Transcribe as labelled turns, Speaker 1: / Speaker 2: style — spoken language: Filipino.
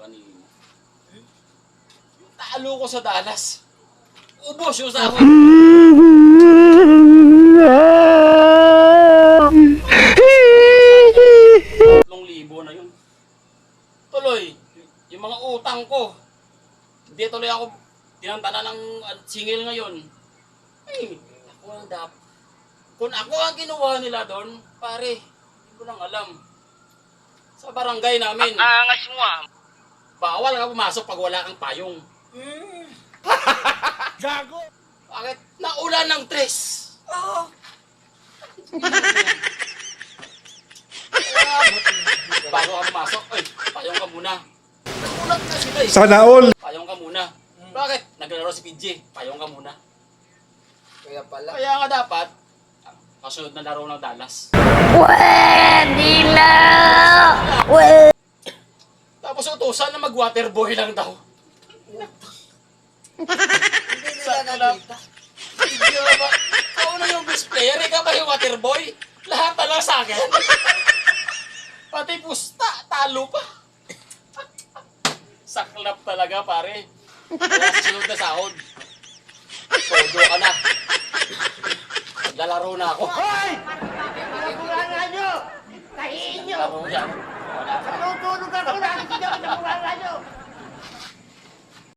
Speaker 1: kanina. Yung talo ko sa Dallas. Ubos yung sahod. 3,000 na yun. Tuloy, yung mga utang ko. Hindi tuloy ako tinantana ng singil ngayon. Ay, ako ang kung ako ang ginawa nila doon, pare, hindi ko lang alam. Sa barangay namin.
Speaker 2: Angas mo ah.
Speaker 1: Bawal ka pumasok pag wala kang payong.
Speaker 3: Gago!
Speaker 1: Bakit? Naulan ng tres. Oo. Bago ka pumasok, ay, payong ka muna. Nagulat na sila eh.
Speaker 3: Sana all!
Speaker 1: Payong ka muna. Bakit? Naglalaro si PJ, payong ka muna.
Speaker 4: Kaya pala.
Speaker 1: Kaya nga dapat, kasunod na laro ng Dallas.
Speaker 5: Pwede na!
Speaker 1: Tapos utusan na mag-waterboy lang daw.
Speaker 4: Hindi nila nakita.
Speaker 1: Hindi ba? Ikaw na yung best player, ikaw ba yung waterboy? Lahat na lang sa akin. Pati pusta, talo pa. Saklap talaga pare. Kaya sunod na sahod. Todo ka na. Maglalaro na ako.
Speaker 6: Hoy! Naburangan nyo! Kahiin nyo!
Speaker 1: Laro yan. Wala ka.
Speaker 6: Tutulog ako, nakikita ko naburangan nyo!